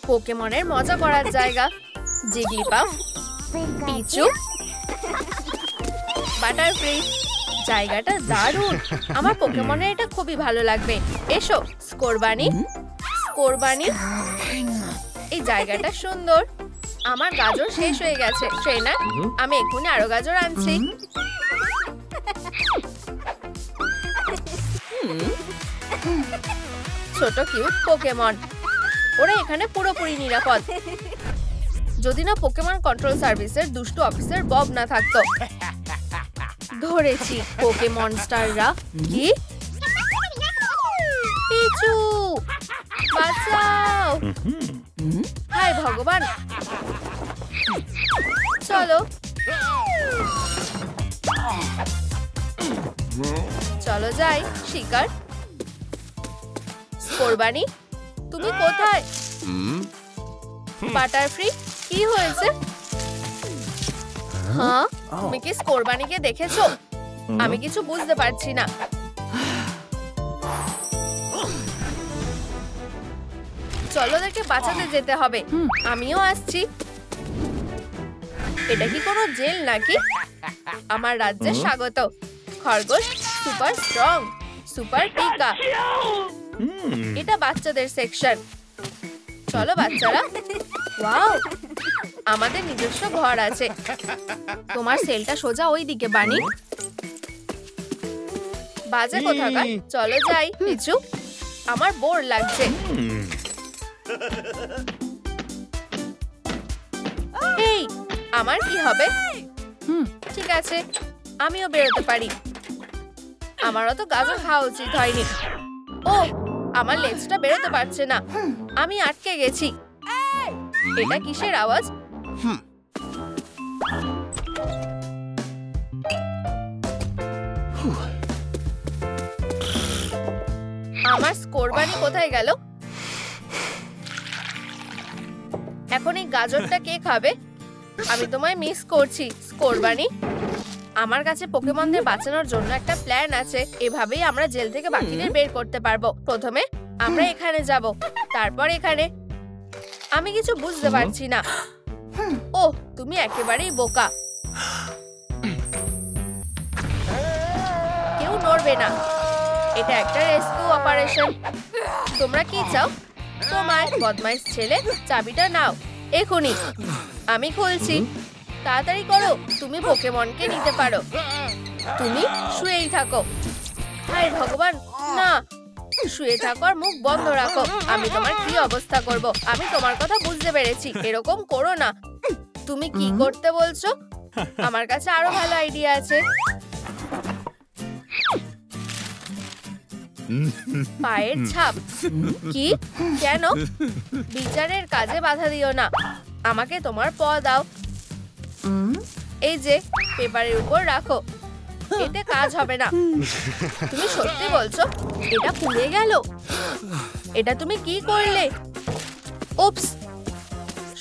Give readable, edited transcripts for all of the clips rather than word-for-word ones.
পোকেমনের মজা করার জায়গা। জিগলিপাফ, পিচু, বাটারফ্রি। জায়গাটা দারুণ। আমার পোকেমনের এটা খুবই ভালো লাগবে। এসো স্কোরবানি। স্কোরবানি, এই জায়গাটা সুন্দর। আমার গাজর শেষ হয়ে গেছে ট্রেনার, আমি এক্ষুনি আরো গাজর আনছি। ছোট কিউট পোকেমন, ওরা এখানে পুরোপুরি নিরাপদ। যদি না পোকেমন কন্ট্রোল সার্ভিসের দুষ্টু অফিসার বব না থাকতো। ধরেছি পোকেমনস্টাররা। কি? পিচু, বাঁচাও! হায় ভগবান, চলো চলো যাই শিকার। স্কোরবানি, তুমি কোথায়? বাটারফ্রি, কি হয়েছে? হ্যাঁ, তুমি কি স্কোরবানিকে দেখেছো? আমি কিছু বুঝতে পারছি না। চলো দেখে বাঁচাতে যেতে হবে। আমিও আসছি। এটা কি কোনো জেল নাকি? আমার রাজ্যে স্বাগত। খরগোশ সুপার স্ট্রং, সুপার পিকা। এটা বাচ্চাদের সেকশন। চলো বাচ্চারা। ওয়াও, আমাদের নিজস্ব ঘর আছে। তোমার সেলটা সোজা ওই দিকে বানি। বাজে কোথাকার। চলো যাই পিচু, আমার বোর লাগছে। এই, আমার কি হবে? ঠিক আছে, আমিও বেরোতে পারি। আমারও তো গাজর খাওয়া উচিত হয়নি। ও, আমার লেজটা বেরোতে পারছে না। আমি আটকে গেছি। এটা কিসের আওয়াজ? আমার স্কোরবানি কোথায় গেল? এখন এই গাজরটা কে খাবে? আমি তোমায় মিস করছি স্কোরবানি। আমার কাছে পোকেমনদের বাঁচানোর জন্য একটা প্ল্যান আছে। এভাবেই আমরা জেল থেকে বাকিদের বের করতে পারবো। প্রথমে আমরা এখানে যাব, তারপর এখানে। আমি কিছু বুঝতে পারছি না। ওহ, তুমি একেবারেই বোকা। কেউ নড়বে না। এটা একটা রেস্কিউ অপারেশন। তোমরা কি চাও? তোমার বদমাইশ ছেলে, চাবিটা নাও এখনই। আমি খুলছি। তাড়াতাড়ি করো, তুমি পোকেমনকে নিতে পারো। তুমি শুয়েই থাকো। হায় ভগবান, না! শুয়ে থাকো আর মুখ বন্ধ রাখো। আমি তোমার কি অবস্থা করব? আমি তোমার কথা বুঝতে পেরেছি। এরকম করো না। তুমি কি করতে বলছো? আমার কাছে আরো ভালো আইডিয়া আছে। পায়ের ছাপ। কি? কেন? বিচারের কাজে বাধা দিও না। আমাকে তোমার প দাও। এই যে পেপারের উপর রাখো। এতে কাজ হবে না। তুমি সত্যি বলছো? এটা পুড়ে গেল। এটা তুমি কি করলে? উপস,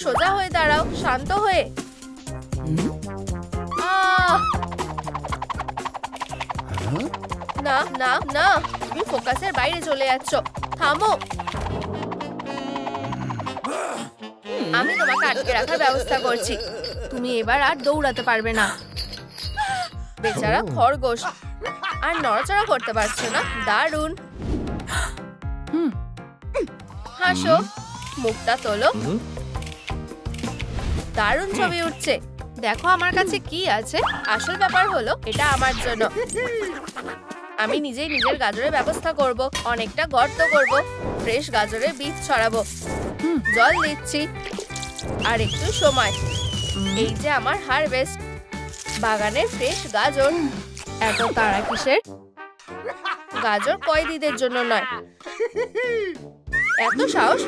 সোজা হয়ে দাঁড়াও, শান্ত হয়ে। না না না, তুমি ফোকাসের বাইরে চলে যাচ্ছ। থামো। আমি তোমাকে আটকে রাখার ব্যবস্থা করছি। তুমি এবার আর দৌড়াতে পারবে না। বেচারা খরগোশ, আর নড়াচড়া করতে পারছো না। দারুণ। হাসো, মুখটা তোলো। দারুণ ছবি উঠছে। দেখো আমার কাছে কি আছে। আসল ব্যাপার হলো এটা আমার জন্য। আমি নিজেই নিজের গাজরের ব্যবস্থা করব। অনেকটা গর্ত করব, ফ্রেশ গাজরের বীজ ছড়াবো, জল দিচ্ছি। আর একটু সময়। এই যে আমার হারভেস্ট, বাগানের ফ্রেশ গাজর। এত তাড়া কিসের? গাজর কয়েদিদের জন্য নয়। এত সাহস!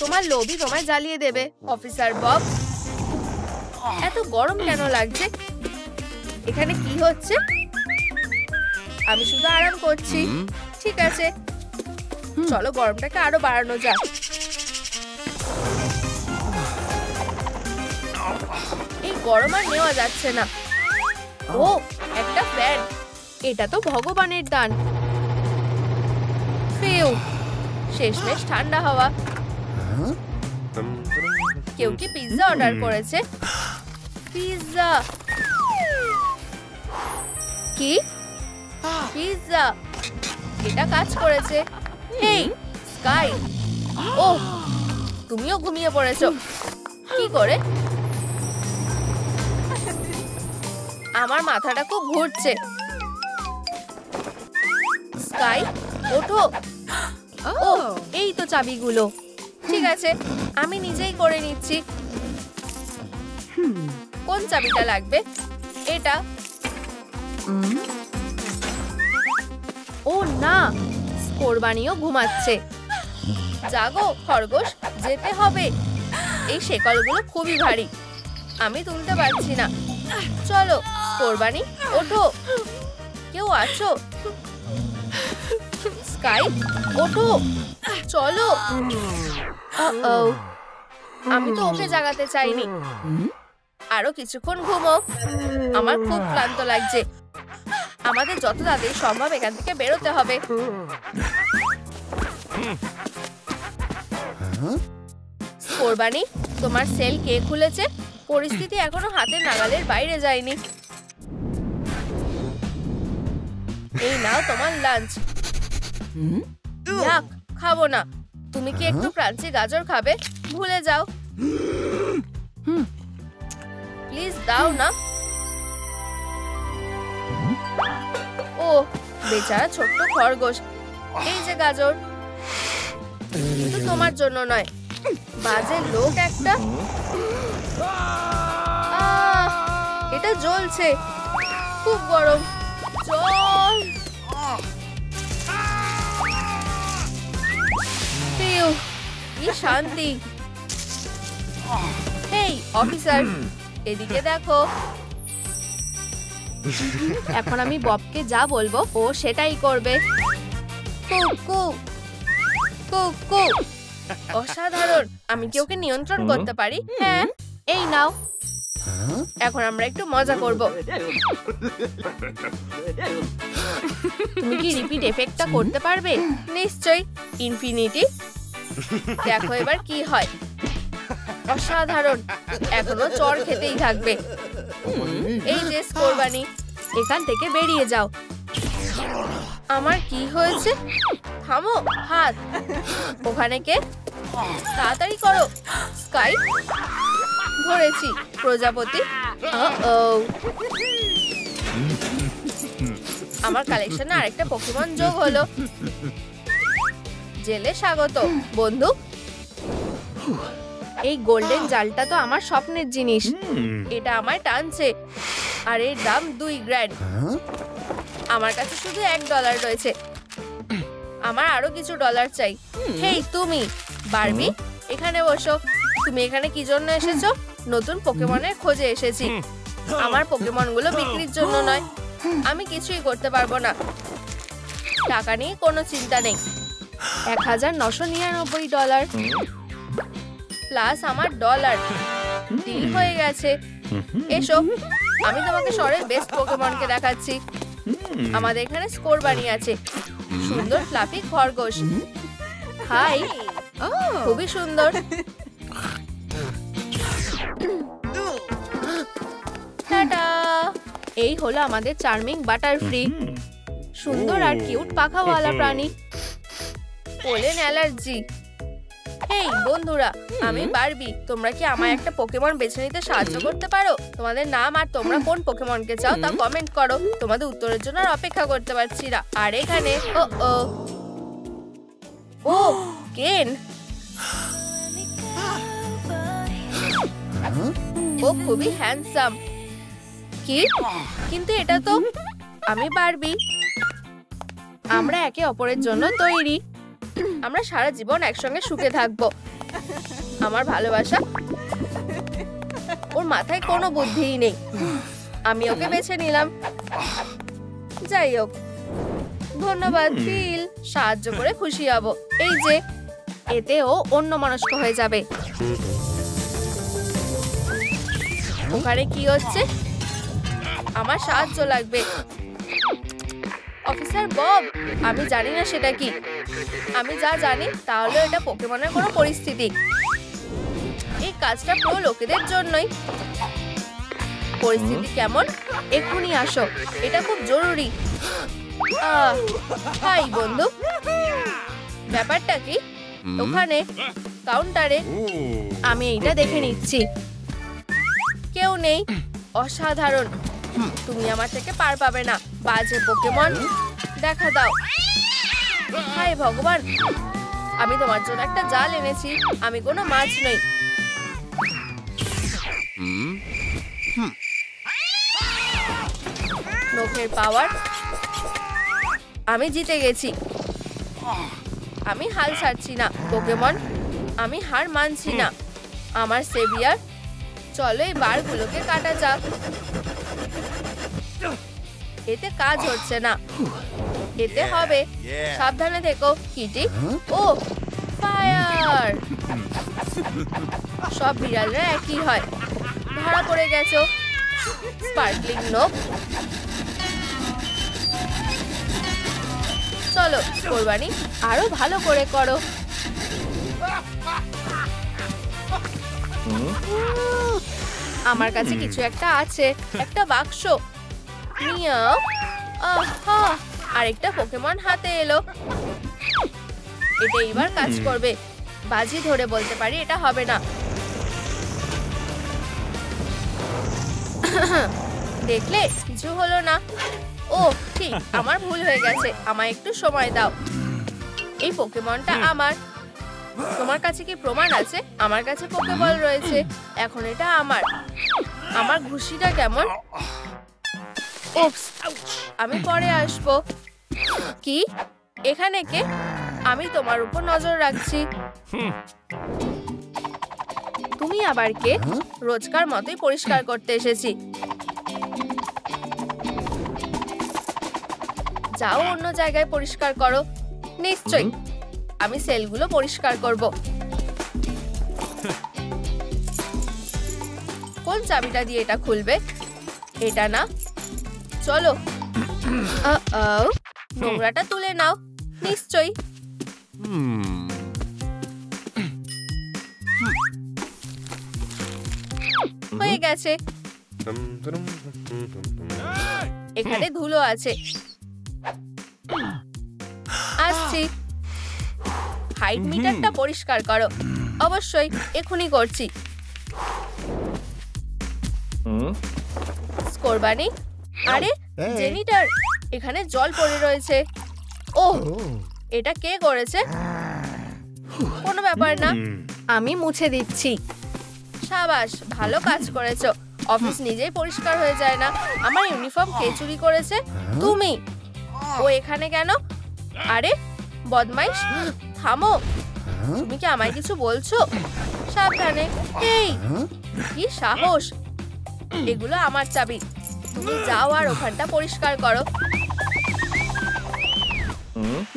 তোমার লোভী তোমায় জ্বালিয়ে দেবে অফিসার বব। এত গরম কেন লাগছে? এখানে কি হচ্ছে? আমি শুধু আরাম করছি। ঠিক আছে, চলো গরমটাকে আরো বাড়ানো যাক। এই গরম আর নেওয়া যাচ্ছে না। ও, একটা ফ্যান। এটা তো ভগবানের দান। ফিউ, শেষমেশ ঠান্ডা হাওয়া। কেউ কি পিৎজা অর্ডার করেছে? পিৎজা? কি পিৎজা? এটা কাজ করেছে। হেই স্কাই, ও তুমিও ঘুমিয়ে পড়েছো কি করে? আমার মাথাটা খুব ঘুরছে। স্কাই ওঠো। ও এই তো চাবিগুলো। ঠিক আছে, আমি নিজেই করে নিচ্ছি। কোন চাবিটা লাগবে? এটা। ও না, কোরবানিও ঘুমাচ্ছে। জাগো খরগোশ, যেতে হবে। এই শেকলগুলো খুবই ভারী, আমি তুলতে পারছি না। চলো কোরবানি, ওঠো। কেউ আছো? স্কাই ওঠো, চলো। আমি তো ওকে জাগাতে চাইনি। আরো কিছুক্ষণ ঘুমো, আমার খুব ক্লান্ত লাগছে। আমাদের যত তাড়াতাড়ি সম্ভব এখান থেকে বেরোতে হবে। কোরবানি, তোমার সেল কে খুলেছে? পরিস্থিতি এখনো হাতের নাগালের বাইরে যায়নি। এই নাও তোমার লাঞ্চ। ইয়াক, খাবো না। তুমি কি একটু ক্রাঞ্চি গাজর খাবে? ভুলে যাও প্লিজ, দাও না। ও বেচারা ছোট্ট খরগোশ। এই যে গাজর, কিন্তু তোমার জন্য নয়। বাজে লোক একটা। এটা জ্বলছে, খুব গরম। চল। কি শান্তি। হেই অফিসার, এদিকে দেখো। এখন আমি ববকে যা বলবো ও সেটাই করবে। কুকু কুকু। অসাধারণ, আমি কি ওকে নিয়ন্ত্রণ করতে পারি? হ্যাঁ, এই নাও। এখন আমরা একটু মজা করব। তুমি কি রিপিট এফেক্টটা করতে পারবে? নিশ্চয়ই। ইনফিনিটি। দেখো এবার কি হয়। অসাধারণ, এখনো চড় খেতেই থাকবে। এই যে কোরবানি, এখান থেকে বেরিয়ে যাও। আমার কি হয়েছে? থামো, হাত। ওখানে কে? তাড়াতাড়ি করো। স্কাই, ধরেছি। প্রজাপতি। আমার কালেকশনে আরেকটা পোকেমন যোগ হলো। জেলে স্বাগত বন্ধু। এই গোল্ডেন জালটা তো আমার স্বপ্নের জিনিস। এটা আমায় টানছে, আর এর দাম 2 গ্র্যান্ড। আমার কাছে শুধু $1 রয়েছে। আমার আরো কিছু ডলার চাই। হেই তুমি বারবি, এখানে বসো। তুমি এখানে কি জন্য এসেছো? নতুন পোকেমনের খোঁজে এসেছি। আমার পোকেমন গুলো বিক্রির জন্য নয়। আমি কিছুই করতে পারবো না। টাকা নিয়ে কোনো চিন্তা নেই। $1999 প্লাস আমার ডলার। ডিল হয়ে গেছে। এসো, আমি তোমাকে শহরের বেস্ট পোকেমনকে দেখাচ্ছি। আমাদের এখানে কোরবানি আছে। সুন্দর ফ্লাফি খরগোশ। হাই, খুবই সুন্দর। টাটা। এই হলো আমাদের চার্মিং বাটারফ্রি। সুন্দর আর কিউট পাখাওয়ালা প্রাণী। Pollen allergy. হেই বন্ধুরা, আমি বারবি। তোমরা কি আমায় একটা পোকেমন বেছে নিতে সাহায্য করতে পারো? তোমাদের নাম আর তোমরা কোন পোকেমনকে চাও তা কমেন্ট করো। তোমাদের উত্তরের জন্য আর অপেক্ষা করতে পারছি না। আর এখানে ও কেন। ও খুবই হ্যান্ডসাম। কি? কিন্তু এটা তো আমি বারবি। আমরা একে অপরের জন্য তৈরি। আমরা সারা জীবন একসঙ্গে সুখে থাকবো। আমার ভালোবাসা। ওর মাথায় কোনো বুদ্ধিই নেই। আমি ওকে বেছে নিলাম। যাই হোক, ধন্যবাদ ফিল। সাহায্য করে খুশি হব। এই যে, এতে ও অন্যমনস্ক হয়ে যাবে। ওখানে কি হচ্ছে? আমার সাহায্য লাগবে। অফিসার বব, আমি জানি না সেটা কি। আমি যা জানি তাহলে এটা পোকেমনের কোনো পরিস্থিতি। এই কাজটা পুরো লোকেদের জন্যই। পরিস্থিতি কেমন? এক্ষুনি আসো, এটা খুব জরুরি। হাই বন্ধু, ব্যাপারটা কি? ওখানে কাউন্টারে আমি এইটা দেখে নিচ্ছি। কেউ নেই। অসাধারণ। তুমি আমার থেকে পার পাবে না, বাজে পোকেমন। দেখা দাও। হায় ভগবান, আমি তোমার জন্য একটা জাল এনেছি। আমি কোনো মাছ নই। নখের পাওয়ার। আমি জিতে গেছি। আমি হাল ছাড়ছি না পোকেমন, আমি হার মানছি না। আমার সেভিয়ার, চলো এই বারগুলোকে কাটা যাক। এতে কাজ হচ্ছে না। এতে হবে। সাবধানে থেকো কিটি। ও ফায়ার! সব বিড়ালরা একই হয়। ধরা পড়ে গেছো। স্পার্কলিং নোক। চলো কোরবানি, আরো ভালো করে করো। আমার কাছে কিছু একটা আছে, একটা বাক্স। মিয়াও। আহা, আরেকটা পোকেমন হাতে এলো। এটা এবার কাজ করবে। বাজি ধরে বলতে পারি এটা হবে না। দেখলে কিছু হলো না। ও ঠিক, আমার ভুল হয়ে গেছে। আমায় একটু সময় দাও। এই পোকেমনটা আমার। তোমার কাছে কি প্রমাণ আছে? আমার কাছে পোকেবল রয়েছে। এখন এটা আমার। আমার ঘুষিটা কেমন? উপস, আমি পরে আসবো। কি? এখানে কে? আমি তোমার উপর নজর রাখছি। তুমি আবার কে? রোজকার মতোই পরিষ্কার করতে এসেছি। যাও অন্য জায়গায় পরিষ্কার করো। নিশ্চয়ই, আমি সেলগুলো পরিষ্কার করব। কোন চাবিটা দিয়ে এটা খুলবে? এটা না। চলো। নোংরাটা তুলে নাও। নিশ্চয়ই। হয়ে গেছে। এখানে ধুলো আছে। আসছি। হাইট মিটারটা পরিষ্কার করো। অবশ্যই, এখুনি করছি। কোরবানি, আরে জেনিটার, এখানে জল পড়ে রয়েছে। ওহ, এটা কে করেছে? কোনো ব্যাপার না, আমি মুছে দিচ্ছি। সাবাস, ভালো কাজ করেছো। অফিস নিজেই পরিষ্কার হয়ে যায় না। আমার ইউনিফর্ম কে চুরি করেছে? তুমি। ও এখানে কেন? আরে বদমাইশ, থামো। তুমি কি আমায় কিছু বলছো? সাবধানে। এই, কি সাহস! এগুলো আমার চাবি। তুমি যাও আর ওখানটা পরিষ্কার করো।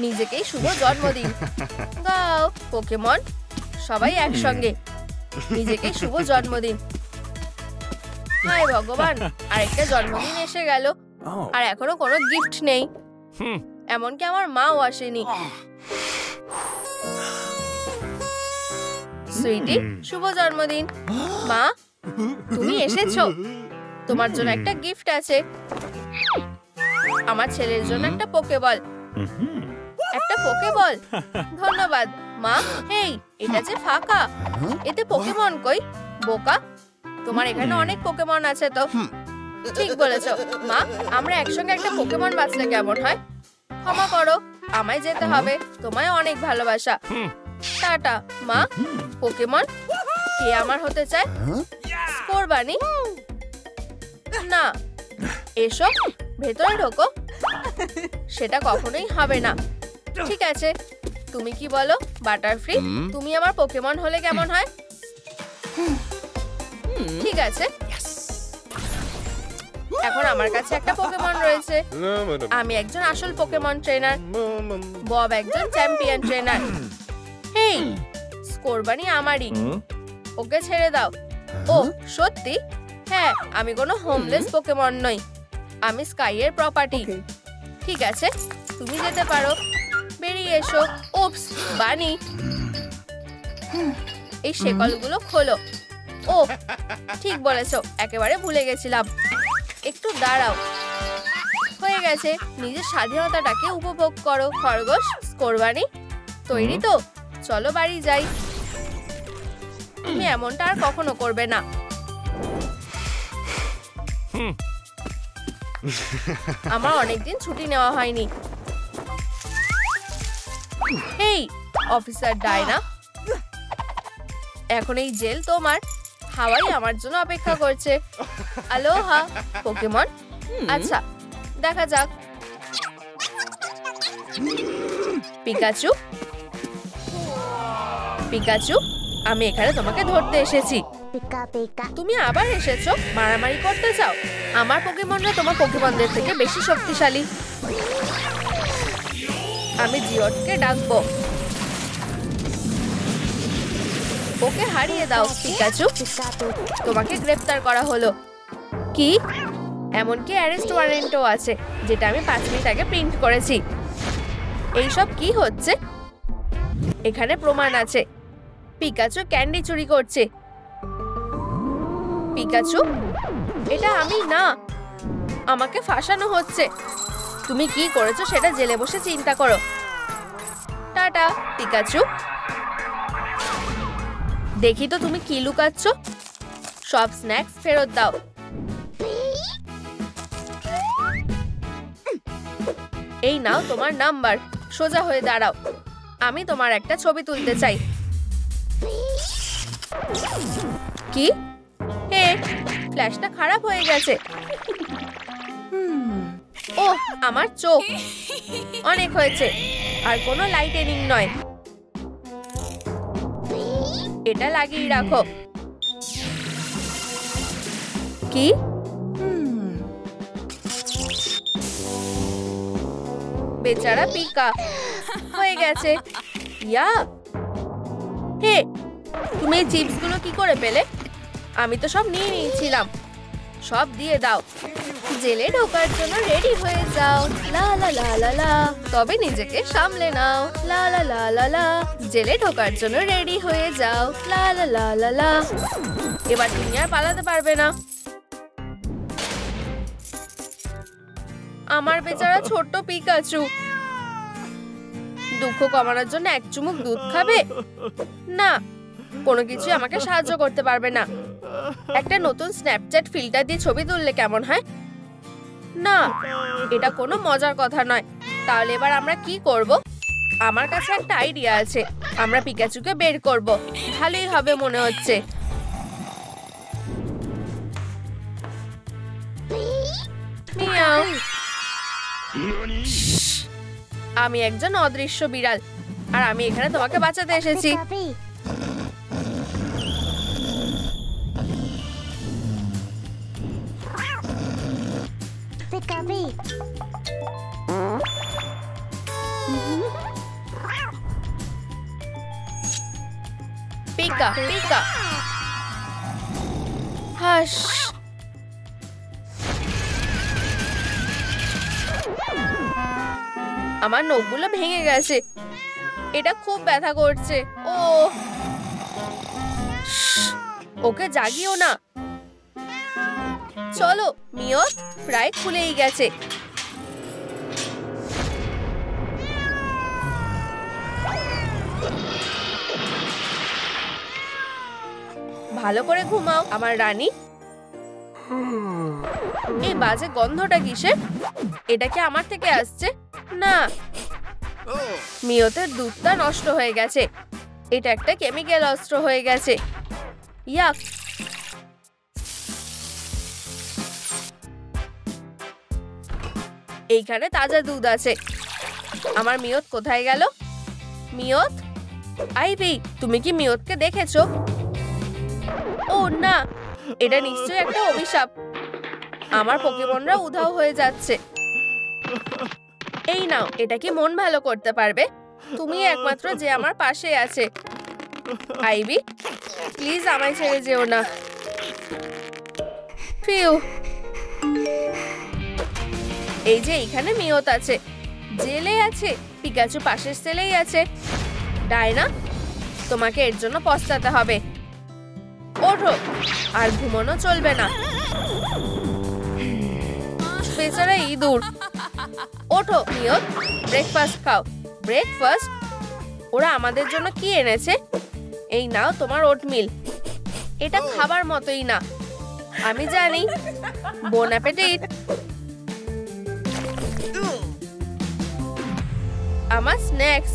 নিজেকেই শুভ জন্মদিন গাও পোকেমন। সবাই একসঙ্গে। নিজেকেই শুভ জন্মদিন। হায় ভগবান, আরেকটা জন্মদিন এসে গেল। আর এখনো কোনো গিফট নেই। এমনকি আমার মাও আসেনি। সুইটি, শুভ জন্মদিন। মা, তুমি এসেছো। তোমার জন্য একটা গিফট আছে। আমার ছেলের জন্য একটা পোকেবল। একটা পোকেবল? ধন্যবাদ মা। হেই, এটা যে ফাঁকা। এতে পোকেমন কই? বোকা, তোমার এখানে অনেক পোকেমন আছে তো। ঠিক বলেছো মা, আমরা একসঙ্গে একটা পোকেমন বাঁচলে কেমন হয়? ক্ষমা করো, আমায় যেতে হবে। তোমায় অনেক ভালোবাসা। টাটা মা। পোকেমন কে আমার হতে চায়? কোরবানি? না, এসো ভেতরে ঢোকো। সেটা কখনোই হবে না। ঠিক আছে, তুমি কি বলো বাটারফ্রি? তুমি আমার পোকেমন হলে কেমন হয়? ঠিক আছে, এখন আমার কাছে একটা পোকেমন রয়েছে। আমি একজন আসল পোকেমন ট্রেনার। বব একজন চ্যাম্পিয়ন ট্রেনার। হেই, কোরবানি আমারই। ওকে ছেড়ে দাও। ও সত্যি? হ্যাঁ, আমি কোনো হোমলেস পোকেমন নই। আমি স্কাই এর প্রপার্টি। ঠিক আছে, তুমি যেতে পারো। বেরিয়ে এসো। উপস, বানি, এই শেকলগুলো খোলো। ও, ঠিক বলেছো, একেবারে ভুলে গেছিলাম। একটু দাঁড়াও। হয়ে গেছে, নিজের স্বাধীনতাটাকে উপভোগ করো। খরগোশ, স্কোরবানি, তৈরি তো? চলো বাড়ি যাই। তুমি এমনটা আর কখনো করবে না। আমার অনেকদিন ছুটি নেওয়া হয়নি। এই অফিসার ডায়না, এখন এই জেল তোমার। হাওয়াই আমার জন্য অপেক্ষা করছে। আলোহা পোকেমন। আচ্ছা, দেখা যাক। পিকাচু, পিকাচু, আমি এখানে তোমাকে ধরতে এসেছি। তুমি আবার এসেছো? মারামারি করতে চাও? আমার পোকেমনরা তোমার পোকেমনদের থেকে বেশি শক্তিশালী। আমি জিওটকে ডাকবো। ওকে হারিয়ে দাও পিকাচু। তোমাকে গ্রেফতার করা হলো। কি? এমনকি অ্যারেস্ট ওয়ারেন্টও আছে, যেটা আমি 5 মিনিট আগে প্রিন্ট করেছি। এইসব কি হচ্ছে? এখানে প্রমাণ আছে। পিকাচু ক্যান্ডি চুরি করছে। পিকাচু, এটা আমি না। আমাকে ফাঁসানো হচ্ছে। তুমি কি করেছো সেটা জেলে বসে চিন্তা করো। Tata Pikachu. দেখি তো তুমি কি লুকাচ্ছ। সব স্ন্যাক্স ফেরত দাও। এই নাও তোমার নাম্বার। সোজা হয়ে দাঁড়াও। আমি তোমার একটা ছবি তুলতে চাই। কি? হে, ফ্ল্যাশটা খারাপ হয়ে গেছে। ওহ, আমার চোখ। অনেক হয়েছে, আর কোনো লাইটেনিং নয়। এটা লাগিয়ে রাখো। কি? বেচারা পিকা। হয়ে গেছে। ইয়া, হে, তুমি এই চিপসগুলো কি করে পেলে? আমি তো সব নিয়ে নিয়েছিলাম। সব দিয়ে দাও। জেলে ঢোকার জন্য রেডি হয়ে যাও। লা লা লা লা লা। তবে নিজেকে সামলে নাও। লা লা লা লা লা। জেলে ঢোকার জন্য রেডি হয়ে যাও। লা লা লা লা লা। এবার তুমি আর পালাতে পারবে না। আমার বেচারা ছোট্ট পিকাচু। দুঃখ কমানোর জন্য এক চুমুক দুধ খাবে? না, কোনো কিছু আমাকে সাহায্য করতে পারবে না। একটা নতুন স্ন্যাপচ্যাট ফিল্টার দিয়ে ছবি তুললে কেমন হয়? না, এটা কোনো মজার কথা নয়। তাহলে এবার আমরা কি করব? আমার কাছে একটা আইডিয়া আছে। আমরা পিকাচুকে বের করব। ভালোই হবে মনে হচ্ছে। মিয়াও। আমি একজন অদৃশ্য বিড়াল, আর আমি এখানে তোমাকে বাঁচাতে এসেছি। পিকা পিকা। হাস। আমার নখগুলো ভেঙে গেছে। এটা খুব ব্যথা করছে। ও, ওকে জাগিও না। চলো মিয়ত, প্রায় খুলেই গেছে। ভালো করে ঘুমাও আমার রানী। এই বাজে গন্ধটা কিসের? এটা কি আমার থেকে আসছে? না, মিয়তের দুধটা নষ্ট হয়ে গেছে। এটা একটা কেমিক্যাল অস্ত্র হয়ে গেছে। ইয়াক। এইখানে তাজা দুধ আছে। আমার মিয়ত কোথায় গেল? মিয়ত, আইভি, তুমি কি মিয়তকে দেখেছো? ও না, এটা নিশ্চয়ই একটা অভিশাপ। আমার পোকেমনরা উধাও হয়ে যাচ্ছে। এই নাও, এটা কি মন ভালো করতে পারবে? তুমি একমাত্র যে আমার পাশে আছে। আইভি, প্লিজ আমায় ছেড়ে যেও না। ফিউ। এই যে এইখানে মিওত আছে, জেলে আছে, পিকাচু পাশের সেলেই আছে। ডায়না, তোমাকে এর জন্য পস্তাতে হবে। ওঠো, আর ঘুমানো চলবে না। বেচারা ইঁদুর। ওঠো মিওত, ব্রেকফাস্ট খাও। ব্রেকফাস্ট? ওরা আমাদের জন্য কি এনেছে? এই নাও তোমার ওটমিল। এটা খাবার মতোই না, আমি জানি। বোন অ্যাপেটিট। আমার স্ন্যাক্স।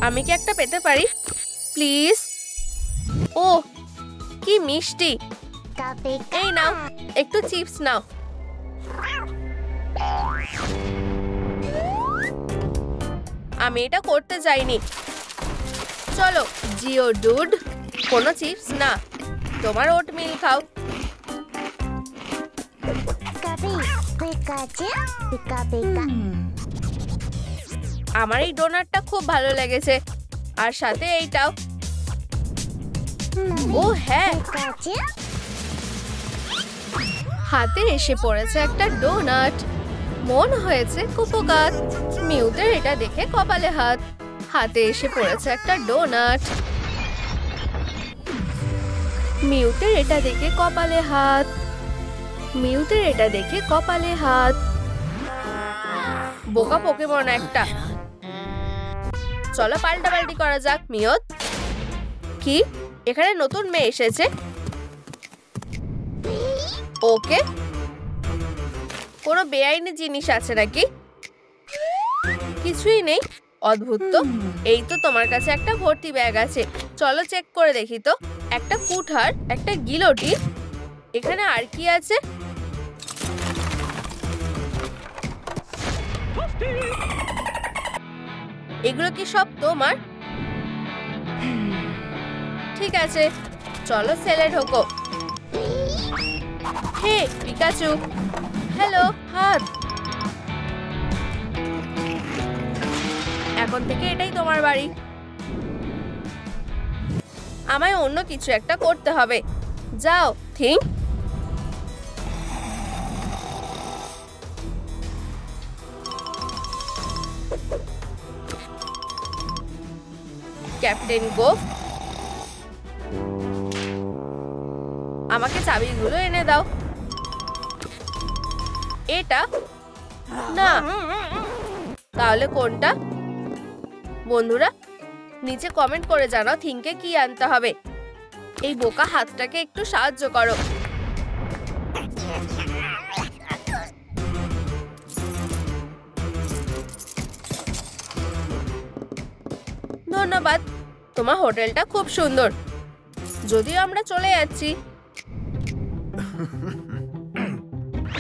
আমি কি একটা পেতে পারি প্লিজ? ও কি মিষ্টি। এই নাও একটু চিপস নাও। আমি এটা করতে চাইনি। চলো জিও ডুড, কোনো চিপস না, তোমার ওটমিল খাও। আমার এই ডোনাটটা খুব ভালো লেগেছে, আর সাথে এইটাও। ও হ্যাঁ, হাতে এসে পড়েছে একটা ডোনাট। মন হয়েছে কুপোকাত। মিউতের এটা দেখে কপালে হাত। হাতে এসে পড়েছে একটা ডোনাট। মিউতের এটা দেখে কপালে হাত। মিউতের এটা দেখে কপালে হাত। বোকা পোকেমন একটা। চলো পাল্টাপাল্টি করা যাক। মিওত, কি এখানে নতুন মেয়ে এসেছে? ওকে, কোনো বেআইনি জিনিস আছে নাকি? কিছুই নেই। অদ্ভুত তো। এই তো তোমার কাছে একটা ভর্তি ব্যাগ আছে, চলো চেক করে দেখি তো। একটা কুঠার, একটা গিলোটিন, এখানে আর কি আছে? এগুলো কি সব তোমার? ঠিক আছে, চলো সেলে ঢোকো। হে পিকাচু। হ্যালো হাত। এখন থেকে এটাই তোমার বাড়ি। আমায় অন্য কিছু একটা করতে হবে। যাও থিঙ্ক। ক্যাপ্টেন গো, আমাকে চাবিগুলো এনে দাও। এটা না, তাহলে কোনটা? বন্ধুরা নিচে কমেন্ট করে জানাও থিঙ্কে কি আনতে হবে। এই বোকা হাতটাকে একটু সাহায্য করো। ধন্যবাদ, তোমার হোটেলটা খুব সুন্দর। যদিও আমরা চলে যাচ্ছি।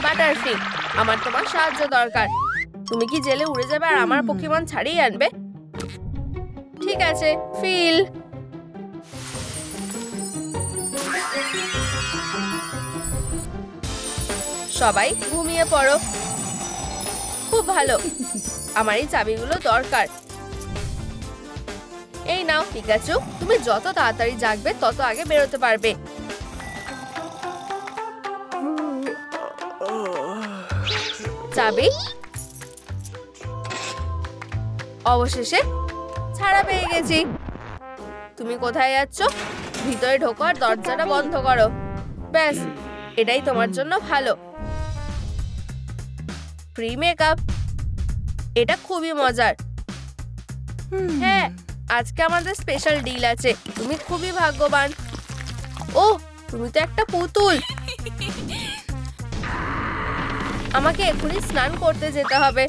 বাটারফ্লি, আমার তোমার সাহায্য দরকার। তুমি কি জেলে উড়ে যাবে আর আমার পোকেমন ছাড়িয়ে আনবে? ঠিক আছে ফিল। সবাই ঘুমিয়ে পড়ো। খুব ভালো, আমার এই চাবিগুলো দরকার। এই নাও পিকাচু, তুমি যত তাড়াতাড়ি জাগবে তত আগে বেরোতে পারবে। চাবি। অবশেষে ছাড়া পেয়ে গেছি। তুমি কোথায় যাচ্ছ? ভিতরে ঢোকো আর দরজাটা বন্ধ করো। ব্যাস, এটাই তোমার জন্য ভালো। ফ্রি মেকআপ, এটা খুবই মজার। হ্যাঁ, আজকে আমাদের স্পেশাল ডিল আছে। তুমি খুবই ভাগ্যবান। ও, তুমি তো একটা পুতুল। আমাকে এখনই স্নান করতে যেতে হবে।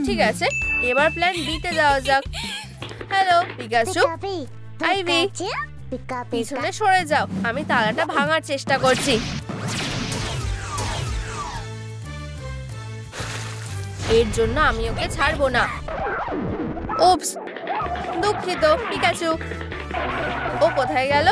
ঠিক আছে, এবার প্ল্যান বিতে যাওয়া যাক। Hello Pikachu. আইভি, পিছনে সরে যাও, আমি তালাটা ভাঙার চেষ্টা করছি। এর জন্য আমি ওকে ছাড়বো না। উপস, দুঃখিত পিকাচু। ও কোথায় গেল?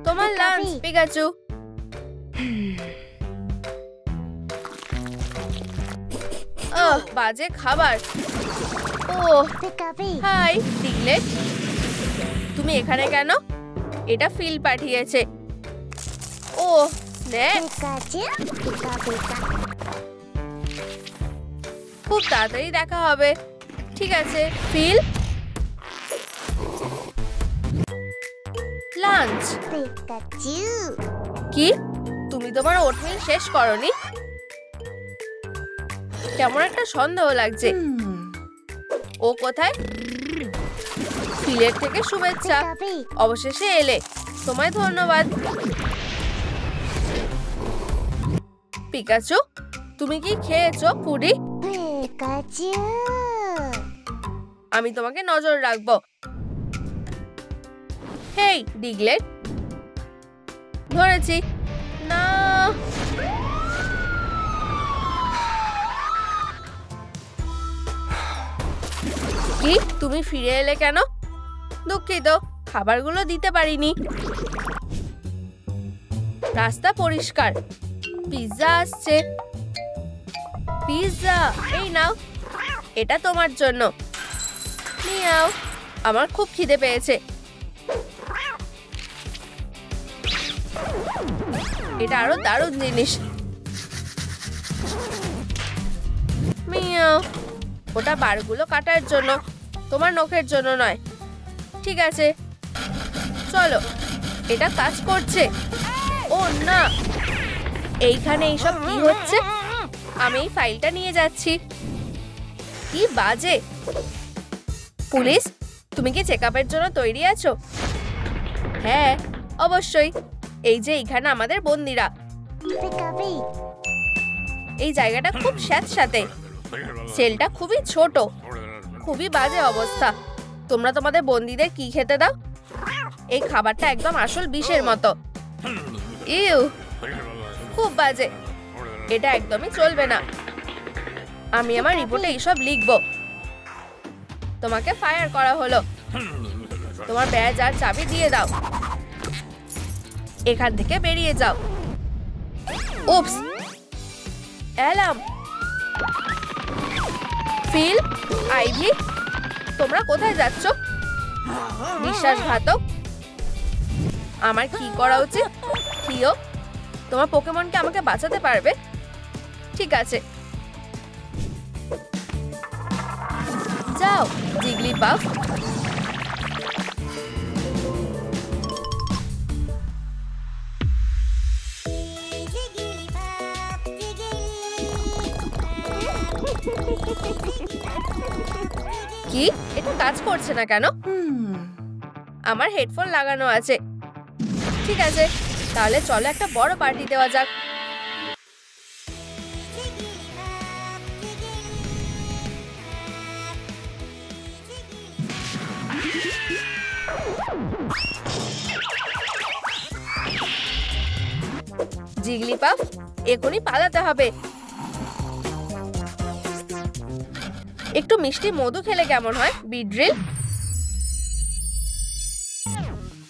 তোমার লাঞ্চ পিকাচু। বাজে খাবার। ও হাই ডিগলেট, তুমি এখানে কেন? এটা ফিল পাঠিয়েছে। ও স্ন্যাক্স, খুব তাড়াতাড়ি দেখা হবে। ঠিক আছে ফিল। লাঞ্চ। কি তুমি তোমার ওটমিল শেষ করনি? কেমন একটা সন্দেহ লাগছে। ও কোথায়? ফিলের থেকে শুভেচ্ছা, অবশেষে এলে। তোমায় ধন্যবাদ। পিকাচু, তুমি কি খেয়েছো ফুডি? আমি তোমাকে নজর রাখবো। হেই ডিগলেট, ধরেছি না। কি তুমি ফিরে এলে কেন? দুঃখিত, খাবারগুলো দিতে পারিনি। রাস্তা পরিষ্কার। পিৎজা আসছে। পিৎজা এই নাও, এটা তোমার জন্য। নিও, আমার খুব খিদে পেয়েছে। এটা আরো দারুণ জিনিস। মিয়াও, ওটা বারগুলো কাটার জন্য, তোমার নখের জন্য নয়। ঠিক আছে চলো, এটা কাজ করছে। ও না, এইখানে এইসব কি হচ্ছে? আমি এই ফাইলটা নিয়ে যাচ্ছি। কি বাজে। পুলিশ, তুমি কি চেকআপের জন্য তৈরি আছো? হ্যাঁ অবশ্যই। এই যে এইখানে আমাদের বন্দিরা। এই জায়গাটা খুব স্যাঁতস্যাঁতে। সেলটা খুবই ছোট, খুবই বাজে অবস্থা। তোমরা তোমাদের বন্দীদের কি খেতে দাও? এই খাবারটা একদম আসল বিষের মতো। ইউ, খুব বাজে। এটা একদমই চলবে না। আমি আমার রিপোর্টে এইসব লিখবো। তোমাকে ফায়ার করা হলো। তোমার ব্যাজ আর চাবি দিয়ে দাও। এখান থেকে বেরিয়ে যাও। উপস, অ্যালার্ম। ফিল, আইভি, তোমরা কোথায় যাচ্ছ? বিশ্বাসঘাতক। আমার কি করা উচিত? থিও, তোমার পোকেমনকে আমাকে বাঁচাতে পারবে? ঠিক আছে যাও জিগলিপাফ। কি এটা কাজ করছে না কেন? আমার হেডফোন লাগানো আছে। ঠিক আছে, তাহলে চলো একটা বড় পার্টি দেওয়া যাক। জিগলিপাফ, এখনই পালাতে হবে। একটু মিষ্টি মধু খেলে কেমন হয় বিড্রিল?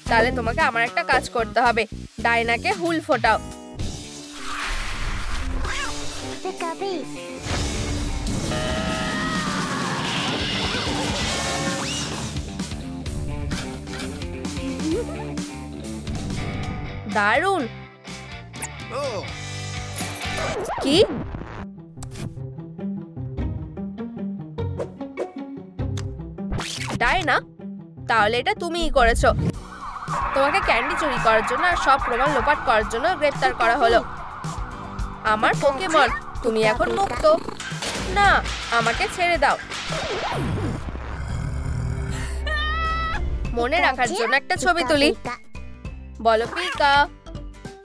তাহলে তোমাকে আমার একটা কাজ করতে হবে। ডায়নাকে হুল ফোটাও। দারুণ। কি ডায়না, তাহলে এটা তুমিই করেছো। তোমাকে ক্যান্ডি চুরি করার জন্য আর সব প্রমাণ লোপাট করার জন্য গ্রেফতার করা হলো। আমার পোকেমন, তুমি এখন মুক্ত। না, আমাকে ছেড়ে দাও। মনে রাখার জন্য একটা ছবি তুলি। বলো পিকা।